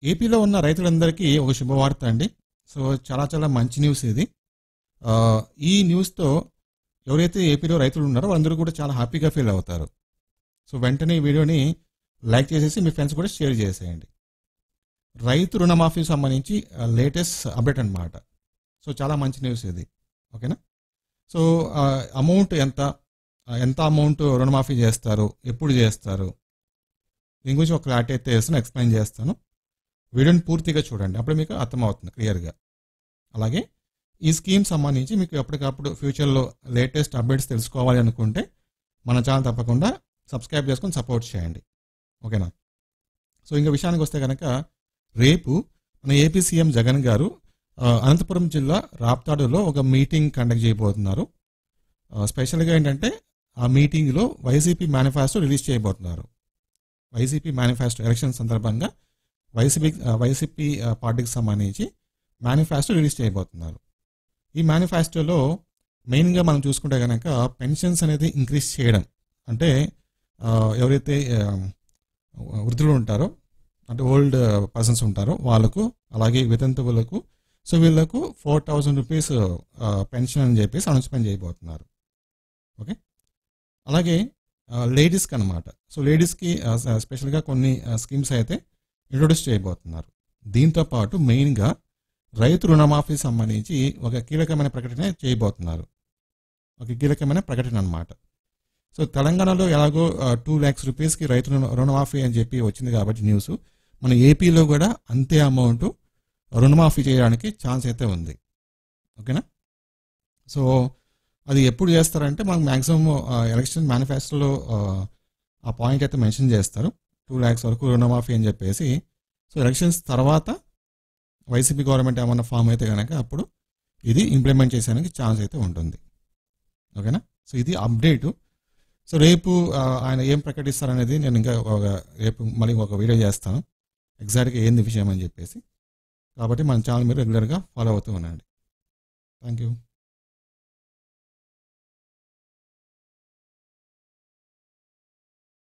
ఏపీలో ఉన్న రైతులందరికీ ఒక శుభవార్త అండి. సో, చాలా చాలా మంచి న్యూస్ ఇది. ఈ న్యూస్‌తో ఎవరైతే ఏపీలో రైతులు ఉన్నారో వాళ్ళందరూ కూడా చాలా హ్యాపీగా ఫీల్ అవుతారు. సో, వెంటనే ఈ వీడియోని లైక్ చేసేసి మీ ఫ్రెండ్స్ కూడా షేర్ చేసేయండి. రైతు రుణమాఫీకి సంబంధించి లేటెస్ట్ అప్డేట్ అన్నమాట. సో, చాలా మంచి న్యూస్ ఇది. ఓకేనా? సో, అమౌంట్ ఎంత అమౌంట్ రుణమాఫీ చేస్తారు? ఎప్పుడు చేస్తారు? దీని గురించి ఒక క్లారిటీ అయితే ఎక్స్‌ప్లెయిన్ చేస్తాను. వీడియోని పూర్తిగా చూడండి. అప్పుడు మీకు అర్థమవుతుంది క్లియర్‌గా. అలాగే ఈ స్కీమ్ సంబంధించి మీకు ఎప్పటికప్పుడు ఫ్యూచర్‌లో లేటెస్ట్ అప్డేట్స్ తెలుసుకోవాలి అనుకుంటే మన ఛానల్ తప్పకుండా సబ్స్క్రైబ్ చేసుకొని సపోర్ట్ చేయండి. ఓకేనా? సో, ఇంకా విషయానికి వస్తే కనుక రేపు మన ఏపీ సీఎం జగన్ గారు అనంతపురం జిల్లా రాప్తాడులో ఒక మీటింగ్ కండక్ట్ చేయబోతున్నారు. స్పెషల్గా ఏంటంటే ఆ మీటింగ్లో వైసీపీ మేనిఫెస్టో రిలీజ్ చేయబోతున్నారు. వైసీపీ మేనిఫెస్టో ఎలక్షన్ సందర్భంగా వైసీపీ పార్టీకి సంబంధించి మేనిఫెస్టో రిలీజ్ చేయబోతున్నారు. ఈ మేనిఫెస్టోలో మెయిన్గా మనం చూసుకుంటే కనుక పెన్షన్స్ అనేది ఇంక్రీజ్ చేయడం, అంటే ఎవరైతే వృద్ధులు ఉంటారో, అంటే ఓల్డ్ పర్సన్స్ ఉంటారో వాళ్ళకు, అలాగే వితంతువులకు, సో వీళ్ళకు 4,000 రూపీస్ పెన్షన్ అని చెప్పేసి అనౌన్స్మెంట్ చేయబోతున్నారు. ఓకే, అలాగే లేడీస్కి అనమాట. సో లేడీస్కి స్పెషల్గా కొన్ని స్కీమ్స్ అయితే ఇంట్రొడ్యూస్ చేయబోతున్నారు. దీంతో పాటు మెయిన్గా రైతు రుణమాఫీ సంబంధించి ఒక కీలకమైన ప్రకటన చేయబోతున్నారు. ఒక కీలకమైన ప్రకటన అనమాట. సో తెలంగాణలో ఎలాగో 2 lakhs రూపీస్కి రైతు రుణమాఫీ అని చెప్పి వచ్చింది కాబట్టి న్యూస్, మన ఏపీలో కూడా అంతే అమౌంట్ రుణమాఫీ చేయడానికి ఛాన్స్ అయితే ఉంది. ఓకేనా? సో అది ఎప్పుడు చేస్తారంటే మనకు మ్యాక్సిమం ఎలక్షన్ మేనిఫెస్టోలో ఆ పాయింట్ అయితే మెన్షన్ చేస్తారు, 2 lakhs వరకు రుణమాఫీ అని చెప్పేసి. సో ఎలక్షన్స్ తర్వాత వైసీపీ గవర్నమెంట్ ఏమన్నా ఫామ్ అయితే కనుక అప్పుడు ఇది ఇంప్లిమెంట్ చేసేందుకు ఛాన్స్ అయితే ఉంటుంది. ఓకేనా? సో ఇది అప్డేటు. సో రేపు ఆయన ఏం ప్రకటిస్తారనేది నేను ఇంకా రేపు మళ్ళీ ఒక వీడియో చేస్తాను, ఎగ్జాక్ట్గా ఏంది విషయం అని చెప్పేసి. కాబట్టి మన ఛానల్ మీరు రెగ్యులర్గా ఫాలో అవుతూ ఉండండి. Thank you.